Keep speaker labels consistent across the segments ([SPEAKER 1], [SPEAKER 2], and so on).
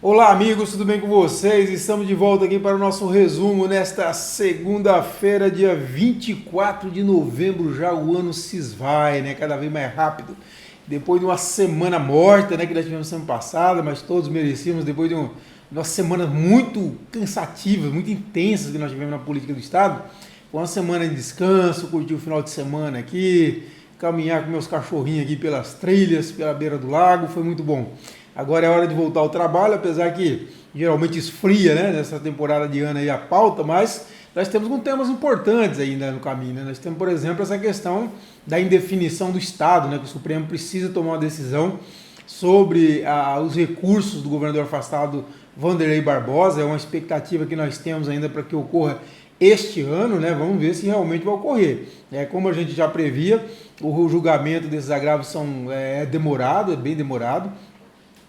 [SPEAKER 1] Olá amigos, tudo bem com vocês? Estamos de volta aqui para o nosso resumo nesta segunda-feira, dia 24 de novembro. Já o ano se esvai, né? Cada vez mais rápido. Depois de uma semana morta, né? Que nós tivemos semana passada, mas todos merecíamos, depois de uma semana muito cansativa, muito intensa que nós tivemos na política do Estado. Foi uma semana de descanso, curtir o final de semana aqui, caminhar com meus cachorrinhos aqui pelas trilhas, pela beira do lago, foi muito bom. Agora é hora de voltar ao trabalho, apesar que geralmente esfria, né, nessa temporada de ano aí a pauta, mas nós temos alguns temas importantes ainda no caminho, né? Nós temos, por exemplo, essa questão da indefinição do Estado, né, que o Supremo precisa tomar uma decisão sobre os recursos do governador afastado Wanderley Barbosa. É uma expectativa que nós temos ainda para que ocorra este ano, né? Vamos ver se realmente vai ocorrer. Como a gente já previa, o julgamento desses agravos é demorado, é bem demorado.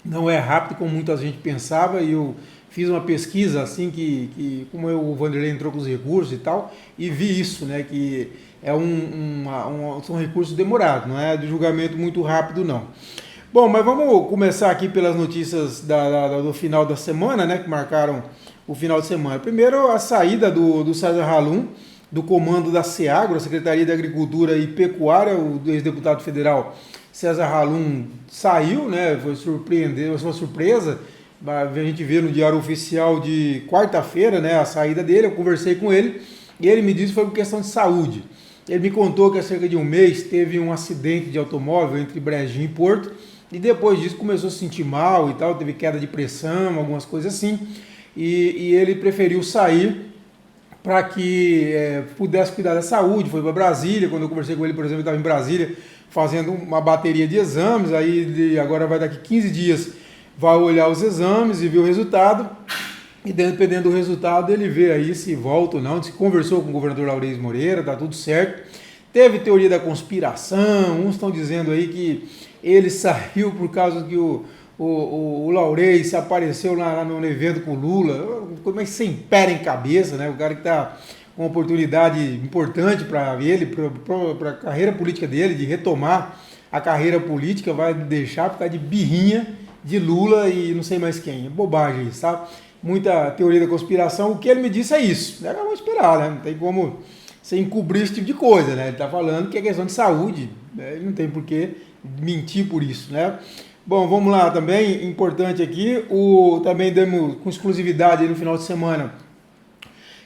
[SPEAKER 1] Não é rápido como muita gente pensava, e eu fiz uma pesquisa assim como o Wanderley entrou com os recursos e tal, e vi isso, né, que são recursos demorados, não é de julgamento muito rápido não. Bom, mas vamos começar aqui pelas notícias do final da semana, né, que marcaram o final de semana. Primeiro, a saída do César Halum, do comando da SEAGRO, a Secretaria de Agricultura e Pecuária. O ex-deputado federal César Halum saiu, né? Foi uma surpresa. A gente vê no Diário Oficial de quarta-feira, né, a saída dele. Eu conversei com ele e ele me disse que foi por questão de saúde. Ele me contou que há cerca de um mês teve um acidente de automóvel entre Brejinho e Porto, e depois disso começou a se sentir mal e tal, teve queda de pressão, algumas coisas assim, e ele preferiu sair para que pudesse cuidar da saúde. Foi para Brasília. Quando eu conversei com ele, por exemplo, ele estava em Brasília fazendo uma bateria de exames. Aí agora vai, daqui 15 dias, vai olhar os exames e ver o resultado, e dependendo do resultado ele vê aí se volta ou não. Se conversou com o governador Laurez Moreira, tá tudo certo. Teve teoria da conspiração, uns estão dizendo aí que ele saiu por causa que o Laurez se apareceu lá no evento com o Lula. Como é que sem pé em cabeça, né? O cara que está com uma oportunidade importante para ele, para a carreira política dele, de retomar a carreira política, vai deixar por causa de birrinha de Lula e não sei mais quem. É bobagem isso, tá? Muita teoria da conspiração. O que ele me disse é isso. Vamos esperar, né? Não tem como você encobrir esse tipo de coisa, né? Ele está falando que é questão de saúde, né? Ele não tem por que mentir por isso, né? Bom, vamos lá também, importante aqui, também demos com exclusividade no final de semana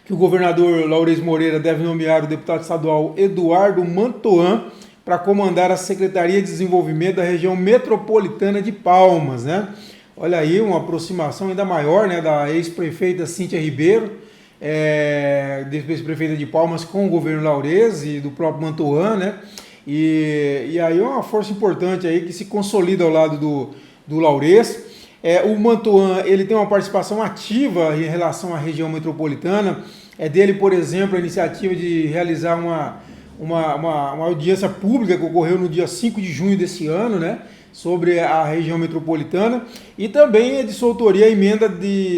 [SPEAKER 1] que o governador Laurez Moreira deve nomear o deputado estadual Eduardo Mantoan para comandar a Secretaria de Desenvolvimento da região metropolitana de Palmas, né? Olha aí, uma aproximação ainda maior, né, da ex-prefeita Cíntia Ribeiro, ex-prefeita de Palmas, com o governo Laurez e do próprio Mantoan, né? E aí é uma força importante aí que se consolida ao lado do Laurez. O Mantoan, ele tem uma participação ativa em relação à região metropolitana. É dele, por exemplo, a iniciativa de realizar uma audiência pública que ocorreu no dia 5 de junho desse ano, né, sobre a região metropolitana. E também é de sua autoria a emenda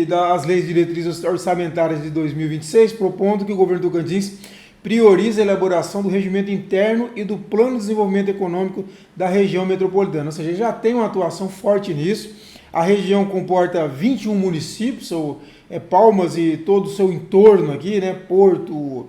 [SPEAKER 1] das leis de diretrizes orçamentárias de 2026, propondo que o governo do Tocantins prioriza a elaboração do regimento interno e do plano de desenvolvimento econômico da região metropolitana. Ou seja, já tem uma atuação forte nisso. A região comporta 21 municípios, Palmas e todo o seu entorno aqui, né? Porto,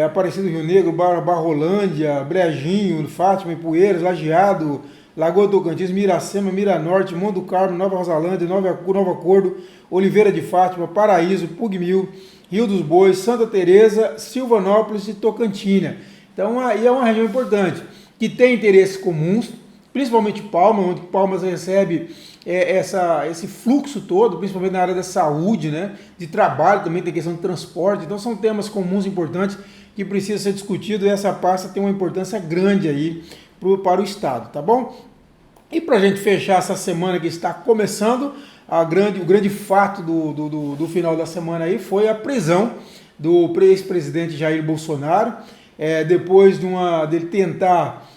[SPEAKER 1] Aparecido do Rio Negro, Barrolândia, Brejinho, Fátima, Ipueiras, Lajeado, Lagoa do Tocantins, Miracema, Miranorte, Monte do Carmo, Nova Rosalândia, Nova Acordo, Oliveira de Fátima, Paraíso, Pugmil, Rio dos Bois, Santa Teresa, Silvanópolis e Tocantina. Então aí é uma região importante, que tem interesses comuns, principalmente Palmas, onde Palmas recebe esse fluxo todo, principalmente na área da saúde, né, de trabalho, também tem questão de transporte. Então são temas comuns importantes que precisam ser discutidos, e essa pasta tem uma importância grande aí para o Estado, tá bom? E para a gente fechar essa semana que está começando, o grande fato do final da semana aí foi a prisão do ex-presidente Jair Bolsonaro, depois dele tentar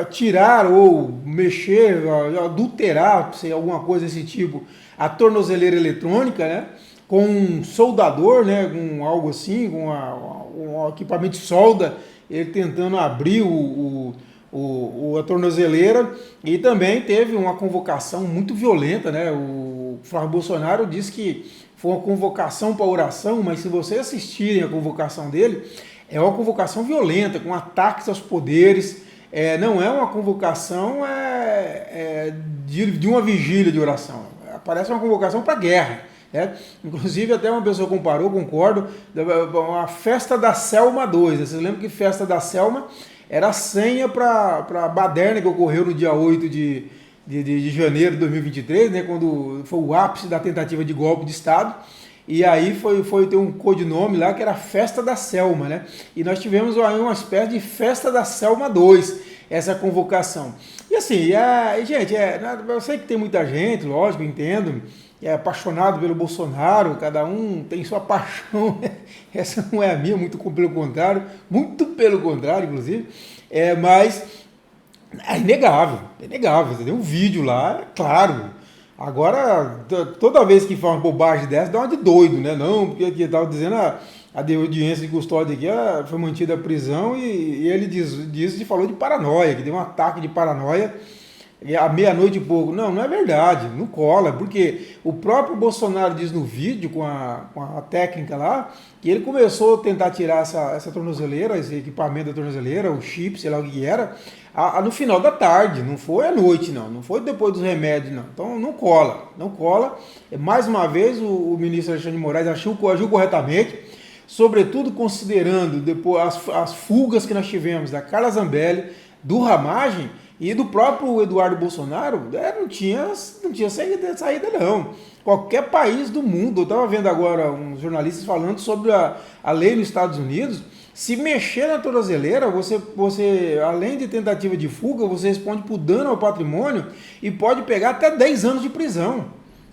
[SPEAKER 1] tirar ou mexer, adulterar, sei, alguma coisa desse tipo, a tornozeleira eletrônica, né, com um soldador, né, com algo assim, com um equipamento de solda, ele tentando abrir a tornozeleira, e também teve uma convocação muito violenta, né? O Flávio Bolsonaro disse que foi uma convocação para oração, mas se vocês assistirem a convocação dele, é uma convocação violenta, com ataques aos poderes, não é uma convocação de uma vigília de oração, parece uma convocação para guerra. Inclusive até uma pessoa comparou, concordo, a festa da Selma 2. Vocês lembram que festa da Selma era a senha para a baderna que ocorreu no dia 8 de janeiro de 2023, né, quando foi o ápice da tentativa de golpe de Estado, e aí ter um codinome lá que era a Festa da Selma, né? E nós tivemos aí uma espécie de Festa da Selma 2, essa convocação. E assim, gente, eu sei que tem muita gente, lógico, entendo, é apaixonado pelo Bolsonaro, cada um tem sua paixão, essa não é a minha, muito pelo contrário, inclusive, mas é inegável, você tem um vídeo lá, é claro. Agora, toda vez que fala uma bobagem dessa, dá uma de doido, né? Não, porque aqui estava dizendo a audiência de custódia aqui foi mantida a prisão e ele falou de paranoia, que deu um ataque de paranoia à meia-noite e pouco. Não é verdade, não cola, porque o próprio Bolsonaro diz no vídeo, com a técnica lá, que ele começou a tentar tirar essa tornozeleira, esse equipamento da tornozeleira, o chip, sei lá o que era, no final da tarde, não foi à noite, não foi depois dos remédios, não. Então não cola. Mais uma vez, o ministro Alexandre de Moraes agiu corretamente, sobretudo considerando depois as fugas que nós tivemos da Carla Zambelli, do Ramagem e do próprio Eduardo Bolsonaro, não tinha saída não. Qualquer país do mundo, eu estava vendo agora uns jornalistas falando sobre a lei nos Estados Unidos, se mexer na tornozeleira, você, além de tentativa de fuga, você responde por dano ao patrimônio e pode pegar até 10 anos de prisão.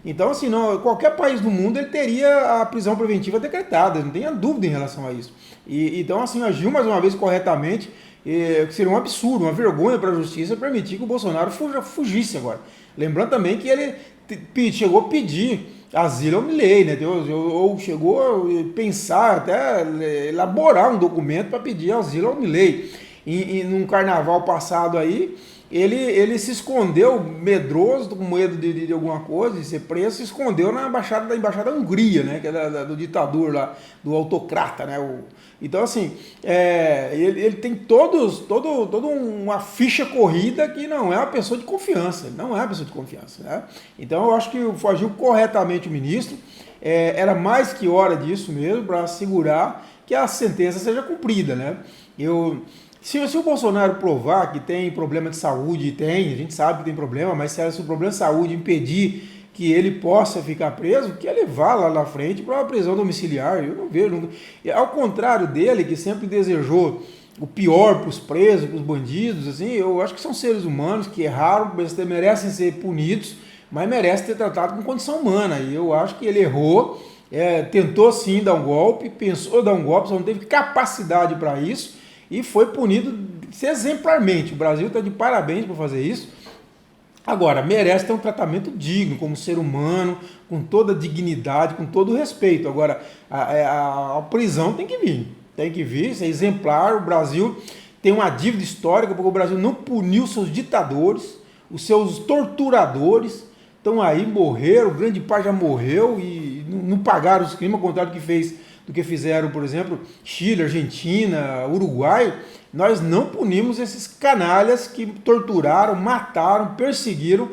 [SPEAKER 1] Então, assim, qualquer país do mundo ele teria a prisão preventiva decretada, não tenha dúvida em relação a isso. Então, assim, agiu mais uma vez corretamente, que seria um absurdo, uma vergonha para a justiça permitir que o Bolsonaro fugisse agora. Lembrando também que ele chegou a pedir asilo ao Milei, né? Ou chegou a pensar, até elaborar um documento para pedir asilo ao Milei. E num carnaval passado aí, ele se escondeu, medroso, com medo de alguma coisa, de ser preso, se escondeu na embaixada da Hungria, né? Que é do ditador lá, do autocrata, né? Então, assim, ele tem toda uma ficha corrida que não é uma pessoa de confiança, né? Então, eu acho que agiu corretamente o ministro, era mais que hora disso mesmo, para assegurar que a sentença seja cumprida, né? Se o Bolsonaro provar que tem problema de saúde, a gente sabe que tem problema, mas se o problema de saúde impedir que ele possa ficar preso, que ele vá lá na frente para uma prisão domiciliar. Eu não vejo. Ao contrário dele, que sempre desejou o pior para os presos, para os bandidos, assim, eu acho que são seres humanos que erraram, merecem ser punidos, mas merecem ser tratados com condição humana. E eu acho que ele errou, tentou sim dar um golpe, pensou dar um golpe, só não teve capacidade para isso e foi punido exemplarmente. O Brasil está de parabéns por fazer isso. Agora, merece ter um tratamento digno, como ser humano, com toda a dignidade, com todo o respeito. Agora, a prisão tem que vir, isso é exemplar. O Brasil tem uma dívida histórica, porque o Brasil não puniu seus ditadores, os seus torturadores, estão aí, morreram, grande parte já morreu e não pagaram os crimes, ao contrário do que fizeram, por exemplo, Chile, Argentina, Uruguai. Nós não punimos esses canalhas que torturaram, mataram, perseguiram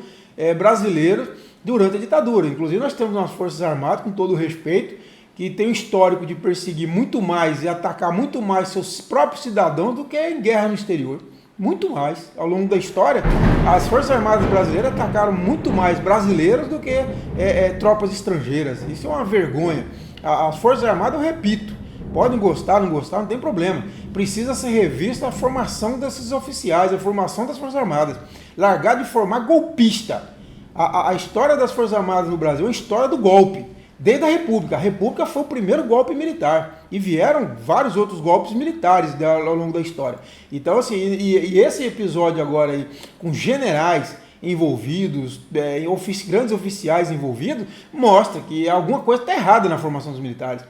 [SPEAKER 1] brasileiros durante a ditadura. Inclusive, nós temos umas Forças Armadas, com todo o respeito, que tem um histórico de perseguir muito mais e atacar muito mais seus próprios cidadãos do que em guerra no exterior. Muito mais. Ao longo da história, as Forças Armadas brasileiras atacaram muito mais brasileiros do que tropas estrangeiras. Isso é uma vergonha. As Forças Armadas, eu repito, podem gostar, não gostar, não tem problema. Precisa ser revista a formação desses oficiais, a formação das Forças Armadas. Largar de formar golpista. A história das Forças Armadas no Brasil é a história do golpe. Desde a República. A República foi o primeiro golpe militar. E vieram vários outros golpes militares ao longo da história. Então, assim, e esse episódio agora aí, com generais envolvidos, grandes oficiais envolvidos, mostra que alguma coisa está errada na formação dos militares.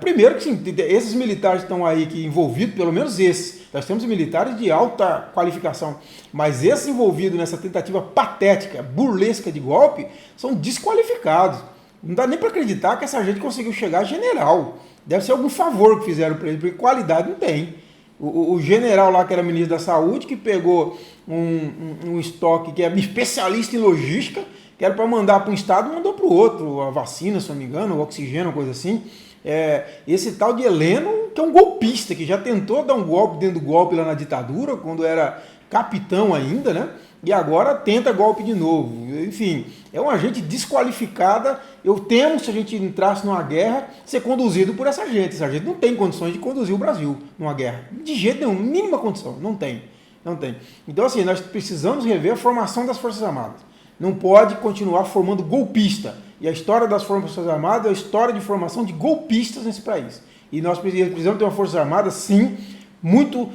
[SPEAKER 1] Primeiro que sim, esses militares estão aí envolvidos, pelo menos esses, Nós temos militares de alta qualificação, mas esses envolvidos nessa tentativa patética, burlesca de golpe, são desqualificados. Não dá nem para acreditar que essa gente conseguiu chegar a general. Deve ser algum favor que fizeram para ele, porque qualidade não tem. O general lá, que era ministro da Saúde, que pegou um estoque que é especialista em logística, que era para mandar para um estado, mandou para o outro, a vacina, se não me engano, o oxigênio, coisa assim. Esse tal de Heleno, que é um golpista, que já tentou dar um golpe dentro do golpe lá na ditadura, quando era capitão ainda, né? E agora tenta golpe de novo. Enfim, é uma gente desqualificada. Eu temo, se a gente entrasse numa guerra, ser conduzido por essa gente. Essa gente não tem condições de conduzir o Brasil numa guerra. De jeito nenhum, mínima condição. Não tem. Não tem. Então, assim, nós precisamos rever a formação das Forças Armadas. Não pode continuar formando golpista. E a história das Forças Armadas é a história de formação de golpistas nesse país. E nós precisamos ter uma Força Armada, sim, muito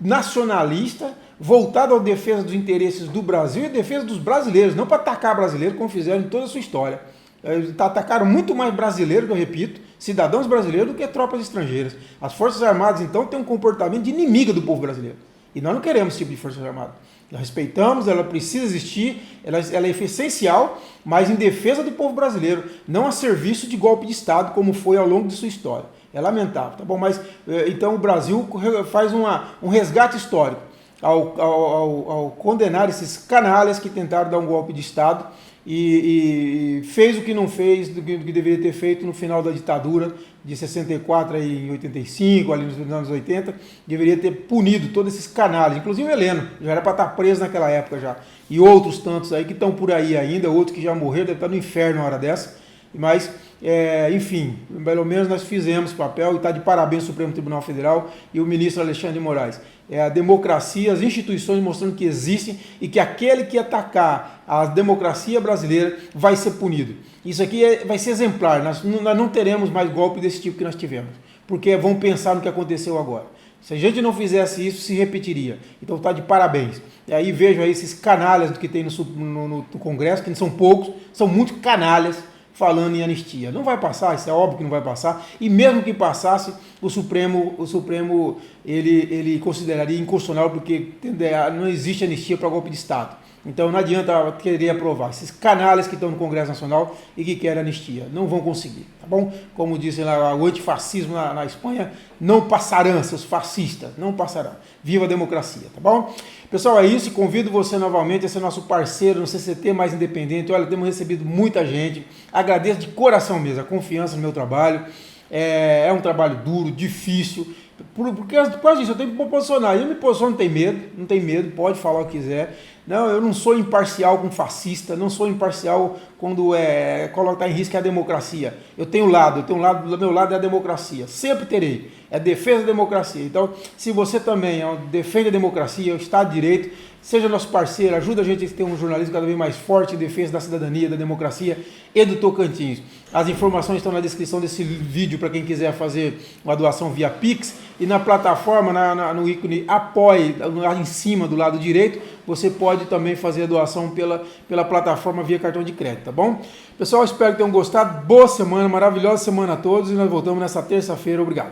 [SPEAKER 1] nacionalista, voltada à defesa dos interesses do Brasil e à defesa dos brasileiros, não para atacar brasileiro, como fizeram em toda a sua história. Atacaram muito mais brasileiros, eu repito, cidadãos brasileiros, do que tropas estrangeiras. As Forças Armadas, então, têm um comportamento de inimiga do povo brasileiro. E nós não queremos esse tipo de Força Armada. Nós respeitamos, ela precisa existir, ela é essencial, mas em defesa do povo brasileiro, não a serviço de golpe de Estado, como foi ao longo de sua história. É lamentável, tá bom? Mas, então, o Brasil faz um resgate histórico ao condenar esses canalhas que tentaram dar um golpe de Estado e fez o que não fez, do que deveria ter feito no final da ditadura de 64 e 85, ali nos anos 80, deveria ter punido todos esses canalhas, inclusive o Heleno, já era para estar preso naquela época já, e outros tantos aí que estão por aí ainda, outros que já morreram, deve estar no inferno na hora dessa, mas, enfim, pelo menos nós fizemos papel e está de parabéns o Supremo Tribunal Federal e o ministro Alexandre de Moraes. A democracia, as instituições mostrando que existem e que aquele que atacar a democracia brasileira vai ser punido. Isso aqui vai ser exemplar, nós não teremos mais golpe desse tipo que nós tivemos, porque vão pensar no que aconteceu agora. Se a gente não fizesse isso, se repetiria. Então está de parabéns. E aí vejo aí esses canalhas que tem no Congresso, que não são poucos, são muito canalhas, falando em anistia. Não vai passar, isso é óbvio que não vai passar, e mesmo que passasse, o Supremo ele consideraria inconstitucional, porque não existe anistia para golpe de Estado. Então não adianta querer aprovar. Esses canalhas que estão no Congresso Nacional e que querem anistia, não vão conseguir, tá bom? Como disse lá, o antifascismo na Espanha, não passarão, seus fascistas, não passarão. Viva a democracia, tá bom? Pessoal, é isso, convido você novamente a ser nosso parceiro no CCT Mais Independente. Olha, temos recebido muita gente, agradeço de coração mesmo a confiança no meu trabalho. É um trabalho duro, difícil, porque por causa disso eu tenho que me posicionar. Eu me posiciono, não tem medo, pode falar o que quiser. Não, eu não sou imparcial com fascista, não sou imparcial quando colocar em risco a democracia. Eu tenho um lado, do meu lado é a democracia, sempre terei, é defesa da democracia. Então, se você também defende a democracia, o Estado de Direito, seja nosso parceiro, ajuda a gente a ter um jornalismo cada vez mais forte em defesa da cidadania, da democracia e do Tocantins. As informações estão na descrição desse vídeo para quem quiser fazer uma doação via Pix, e na plataforma, no ícone Apoie, lá em cima do lado direito, você pode também fazer a doação pela plataforma via cartão de crédito, tá bom? Pessoal, espero que tenham gostado, boa semana, maravilhosa semana a todos, e nós voltamos nessa terça-feira, obrigado.